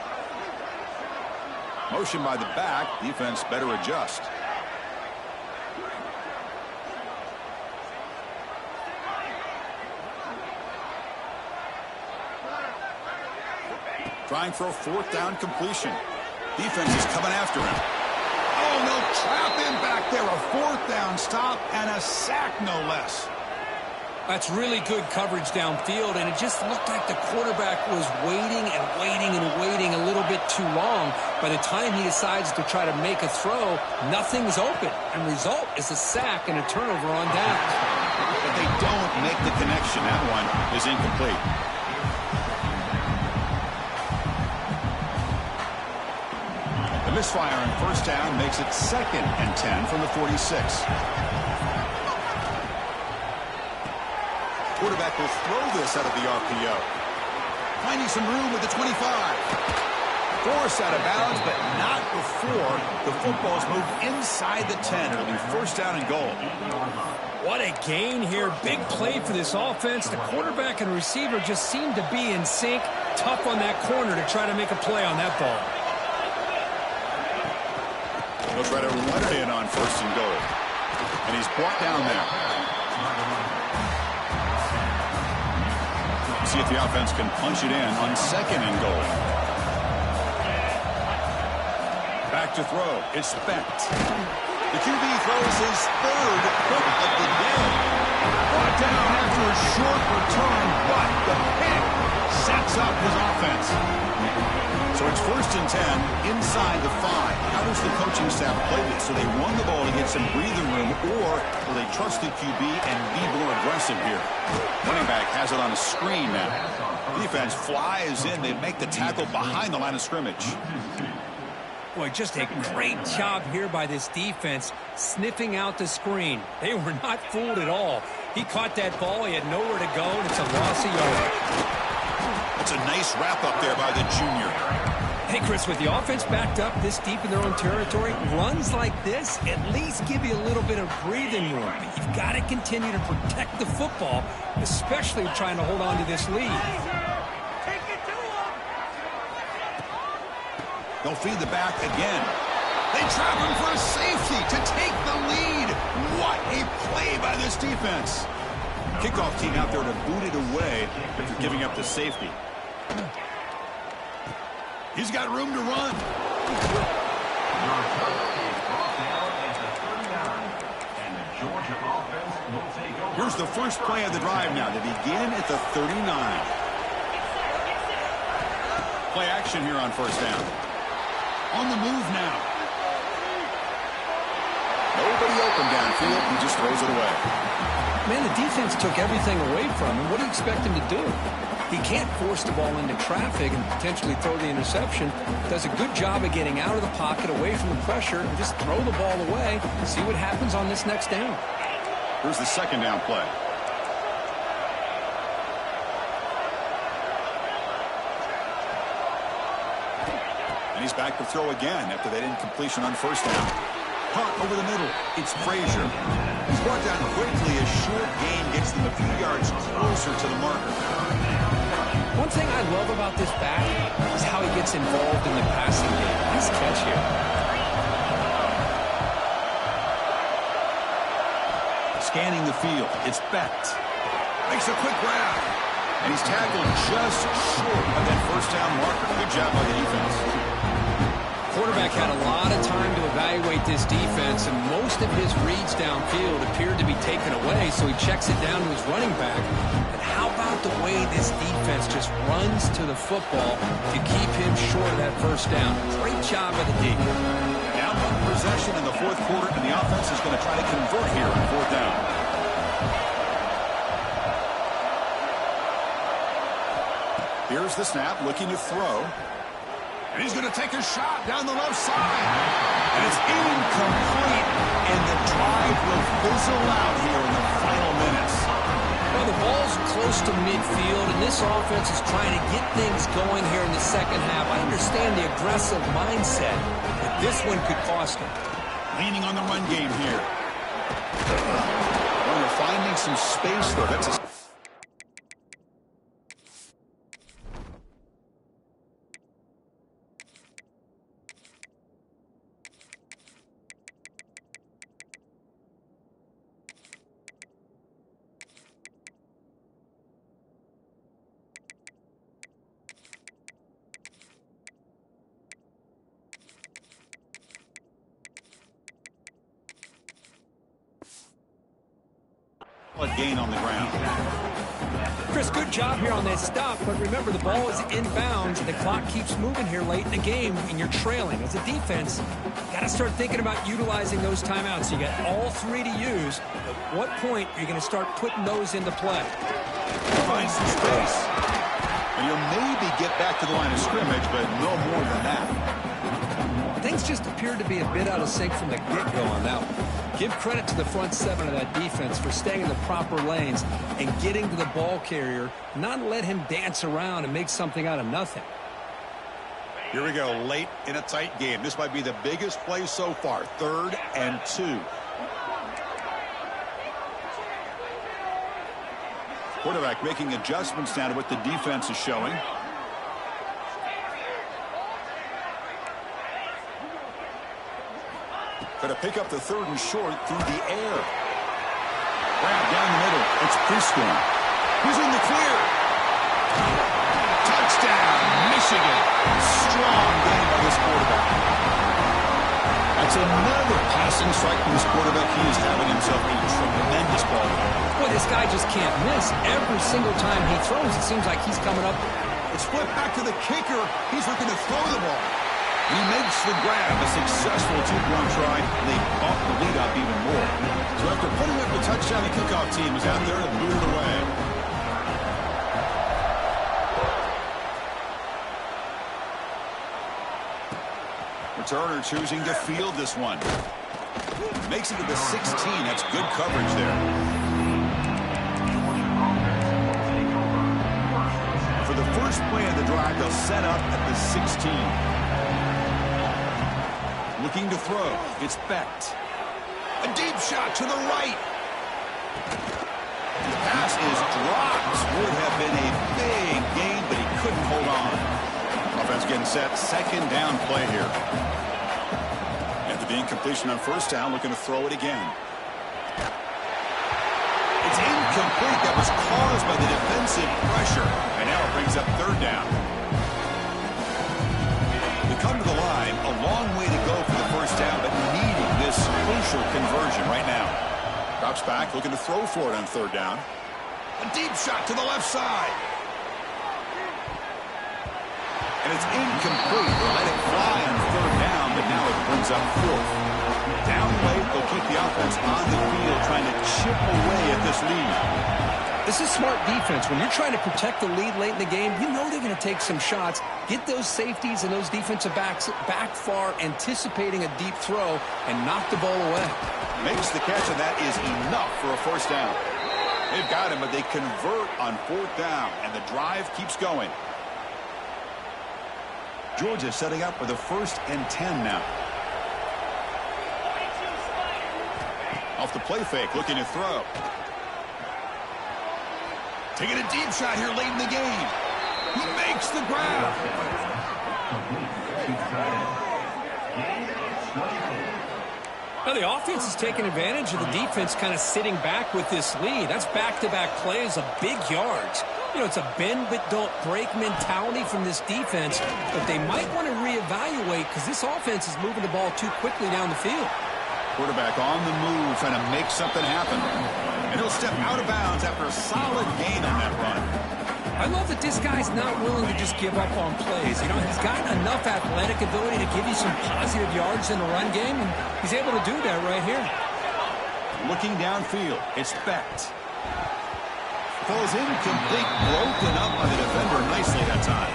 Motion by the back. Defense better adjust. Trying for a 4th down completion. Defense is coming after him. Oh, no, trap him back there. A 4th down stop and a sack, no less. That's really good coverage downfield, and it just looked like the quarterback was waiting and waiting and waiting a little bit too long. By the time he decides to try to make a throw, nothing's open, and result is a sack and a turnover on downs. But they don't make the connection. That one is incomplete. The misfire on 1st down makes it 2nd and 10 from the 46. Quarterback will throw this out of the RPO. Finding some room with the 25. Force out of bounds, but not before the football's moved inside the 10. It'll be 1st down and goal. What a gain here. Big play for this offense. The quarterback and receiver just seem to be in sync. Tough on that corner to try to make a play on that ball. He'll try to run it in on 1st and goal. And he's brought down there. See if the offense can punch it in on 2nd and goal. Back to throw. It's Specht. The QB throws his 3rd pick of the day. Brought down after a short return, but the pick sets up his offense. So it's 1st and 10 inside the 5. How does the coaching staff play this? So they run the ball to get some breathing room, or will they trust the QB and be more aggressive here? Running back has it on a screen now. Defense flies in. They make the tackle behind the line of scrimmage. Boy, just a great job here by this defense, sniffing out the screen. They were not fooled at all. He caught that ball. He had nowhere to go, and it's a loss of yardage. It's a nice wrap up there by the junior. Hey, Chris, with the offense backed up this deep in their own territory, runs like this at least give you a little bit of breathing room. But you've got to continue to protect the football, especially trying to hold on to this lead. They'll feed the back again. They trap him for a safety to take the lead. What a play by this defense. Kickoff team out there to boot it away after giving up the safety. He's got room to run. Here's the first play of the drive now to begin at the 39. Play action here on 1st down. On the move now. Nobody open downfield. He just throws it away. Man, the defense took everything away from him. What do you expect him to do? He can't force the ball into traffic and potentially throw the interception. Does a good job of getting out of the pocket, away from the pressure, and just throw the ball away. See what happens on this next down. Here's the 2nd down play. And he's back to throw again after that incompletion on first down. Punt over the middle. It's Frazier. He's brought down quickly as short gain gets them a few yards closer to the marker. One thing I love about this back is how he gets involved in the passing game. Nice catch here. Scanning the field. It's Becht. Makes a quick grab. And he's tackled just short of that first down marker. Good job by the defense. Quarterback had a lot of time to evaluate this defense, and most of his reads downfield appeared to be taken away, so he checks it down to his running back. And how about the way this defense just runs to the football to keep him short of that first down? Great job by the D. Down one possession in the fourth quarter, and the offense is going to try to convert here on fourth down. Here's the snap, looking to throw. And he's going to take a shot down the left side. And it's incomplete. And the drive will fizzle out here in the final minutes. Well, the ball's close to midfield, and this offense is trying to get things going here in the second half. I understand the aggressive mindset, but this one could cost him. Leaning on the run game here. Well, they're finding some space, though. That's a... gain on the ground. Chris, good job here on that stop, but remember the ball is inbounds and the clock keeps moving here late in the game and you're trailing. As a defense, you got to start thinking about utilizing those timeouts. You got all three to use. At what point are you going to start putting those into play? Find some space. And you'll maybe get back to the line of scrimmage, but no more than that. Things just appeared to be a bit out of sync from the get-go on that one. Give credit to the front seven of that defense for staying in the proper lanes and getting to the ball carrier, not let him dance around and make something out of nothing. Here we go, late in a tight game. This might be the biggest play so far, 3rd and 2. Quarterback making adjustments now to what the defense is showing. Going to pick up the 3rd and short through the air. Grab down the middle. It's Prescorn. He's in the clear. Touchdown, Michigan. Strong game by this quarterback. That's another passing strike from this quarterback. He is having himself a tremendous ball game. Boy, this guy just can't miss. Every single time he throws, it seems like he's coming up. It's flipped back to the kicker. He's looking to throw the ball. He makes the grab, a successful two-point try, and they bump the lead up even more. So after putting up the touchdown, the kickoff team is out there to boot it away. Returner choosing to field this one. Makes it to the 16. That's good coverage there. For the first play of the drive, they'll set up at the 16. Looking to throw. It's Becht. A deep shot to the right. The pass is dropped. Would have been a big gain, but he couldn't hold on. Offense getting set. 2nd down play here. After the incompletion on first down, looking to throw it again. It's incomplete. That was caused by the defensive pressure. And now it brings up 3rd down. Come to the line, a long way to go for the first down, but needing this crucial conversion right now. Drops back, looking to throw for it on 3rd down. A deep shot to the left side. And it's incomplete. They'll let it fly on 3rd down, but now it brings up 4th. Down late, they'll keep the offense on the field, trying to chip away at this lead. This is smart defense. When you're trying to protect the lead late in the game, you know they're going to take some shots. Get those safeties and those defensive backs back far, anticipating a deep throw, and knock the ball away. Makes the catch, and that is enough for a first down. They've got him, but they convert on 4th down, and the drive keeps going. Georgia setting up with a 1st and 10 now. Off the play fake, looking to throw. Taking a deep shot here late in the game. He makes the grab. Now the offense is taking advantage of the defense kind of sitting back with this lead. That's back-to-back plays of big yards. You know, it's a bend but don't break mentality from this defense, but they might want to reevaluate because this offense is moving the ball too quickly down the field. Quarterback on the move, trying to make something happen. And he'll step out of bounds after a solid gain on that run. I love that this guy's not willing to just give up on plays. You know, he's got enough athletic ability to give you some positive yards in the run game, and he's able to do that right here. Looking downfield, it's Becht. Falls incomplete, broken up by the defender nicely that time.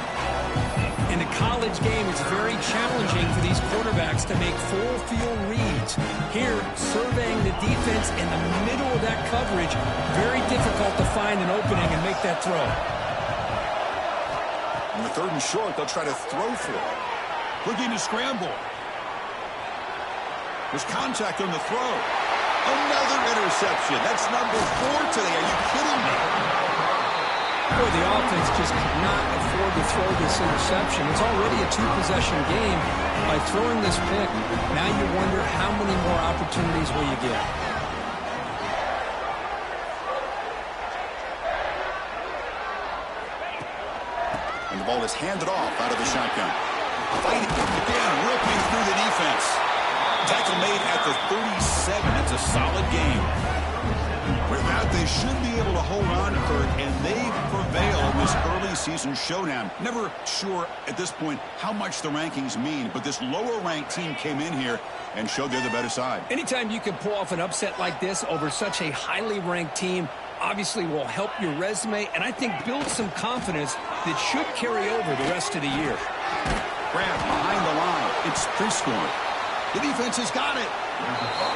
In the college game, it's very challenging for these quarterbacks to make full field reads. Here, surveying the defense in the middle of that coverage, very difficult to find an opening and make that throw. On the 3rd and short, they'll try to throw for it. Looking to scramble. There's contact on the throw. Another interception. That's number 4 today. Are you kidding me? Boy, the offense just could not afford to throw this interception. It's already a 2-possession game. By throwing this pick, now you wonder how many more opportunities will you get. And the ball is handed off out of the shotgun. Fighting again, ripping through the defense. Tackle made at the 37. That's a solid game. With that, they should be able to hold on to third, and they prevail in this early season showdown. Never sure at this point how much the rankings mean, but this lower-ranked team came in here and showed they're the better side. Anytime you can pull off an upset like this over such a highly ranked team, obviously will help your resume, and I think build some confidence that should carry over the rest of the year. Grab behind the line. It's pre-scoring. The defense has got it.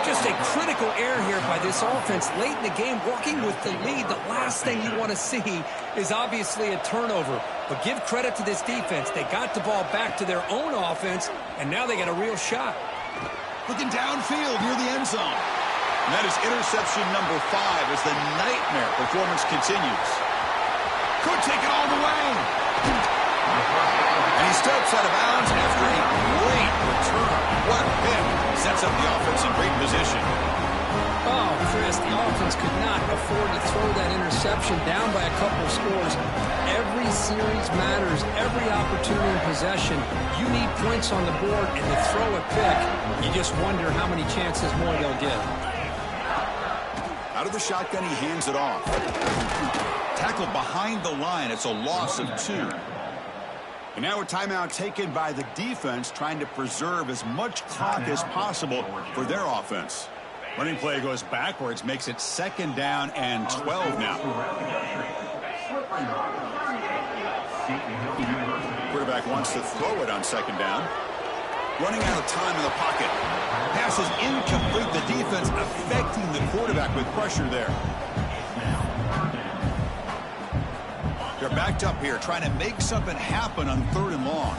Just a critical error here by this offense late in the game, working with the lead. The last thing you want to see is obviously a turnover. But give credit to this defense. They got the ball back to their own offense, and now they got a real shot. Looking downfield near the end zone. And that is interception number 5 as the nightmare performance continues. Could take it all the way. And he steps out of bounds after a great return. What a pick. Sets up the offense in great position. Oh, Chris, the offense could not afford to throw that interception down by a couple of scores. Every series matters. Every opportunity in possession. You need points on the board, and to throw a pick, you just wonder how many chances more they'll get. Out of the shotgun, he hands it off. Tackled behind the line. It's a loss of 2. And now a timeout taken by the defense, trying to preserve as much clock as possible for their offense. Running play goes backwards, makes it 2nd down and 12 now. Quarterback wants to throw it on 2nd down. Running out of time in the pocket. Pass is incomplete. The defense affecting the quarterback with pressure there. They're backed up here, trying to make something happen on 3rd and long.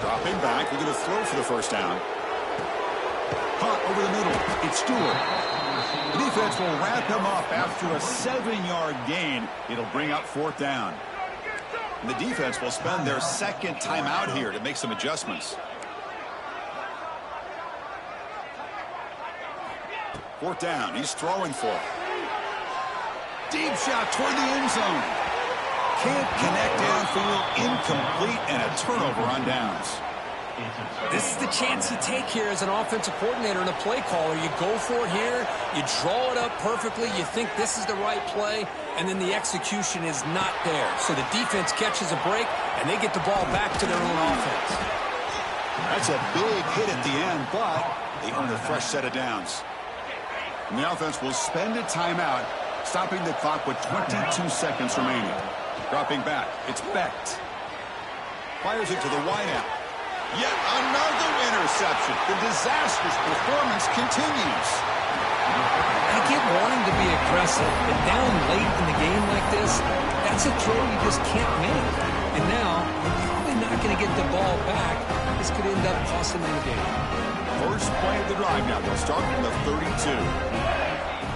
Dropping back, looking to throw for the 1st down. Caught over the middle. It's Stewart. The defense will wrap him up after a 7-yard gain. It'll bring up 4th down. And the defense will spend their 2nd timeout here to make some adjustments. 4th down. He's throwing for it. Deep shot toward the end zone. Can't connect downfield. Incomplete, and a turnover on downs. This is the chance you take here as an offensive coordinator and a play caller. You go for it here. You draw it up perfectly. You think this is the right play, and then the execution is not there. So the defense catches a break, and they get the ball back to their own offense. That's a big hit at the end, but they earn a fresh set of downs. And the offense will spend a timeout, stopping the clock with 22 seconds remaining. Dropping back, it's Becht. Fires it to the wideout. Yet another interception. The disastrous performance continues. I get wanting to be aggressive, but down late in the game like this, that's a throw you just can't make. And now, they're probably not going to get the ball back. This could end up costing them the game. First play of the drive now. They'll start from the 32.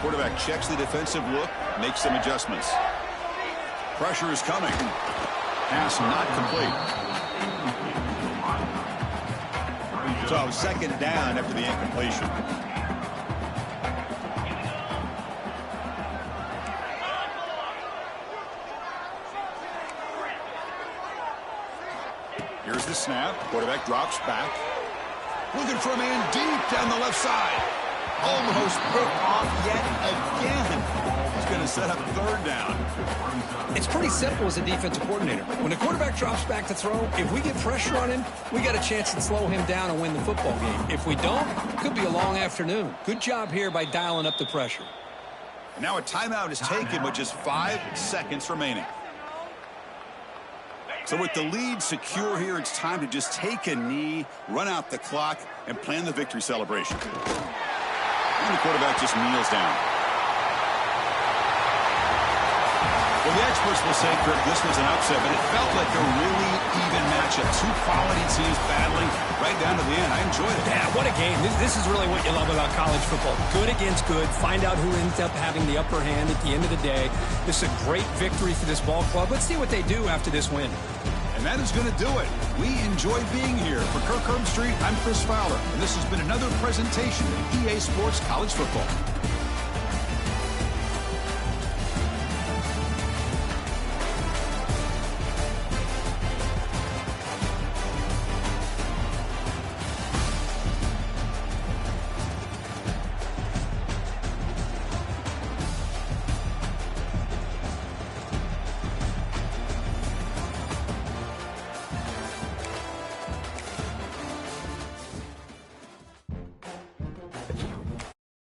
Quarterback checks the defensive look, makes some adjustments. Pressure is coming. Pass not complete. So second down after the incompletion. Here's the snap. Quarterback drops back. Looking for a man deep down the left side. Almost picked off yet again. He's going to set up third down. It's pretty simple as a defensive coordinator. When the quarterback drops back to throw, if we get pressure on him, we got a chance to slow him down and win the football game. If we don't, it could be a long afternoon. Good job here by dialing up the pressure. And now a timeout is taken with just 5 seconds remaining. So with the lead secure here, it's time to just take a knee, run out the clock, and plan the victory celebration. And the quarterback just kneels down. Well, the experts will say, Kirk, this was an upset, but it felt like a really even matchup. Two quality teams battling right down to the end. I enjoyed it. Yeah, what a game. This is really what you love about college football. Good against good. Find out who ends up having the upper hand at the end of the day. This is a great victory for this ball club. Let's see what they do after this win. And that is going to do it. We enjoyed being here. For Kirk Herbstreit, I'm Chris Fowler, and this has been another presentation of EA Sports College Football.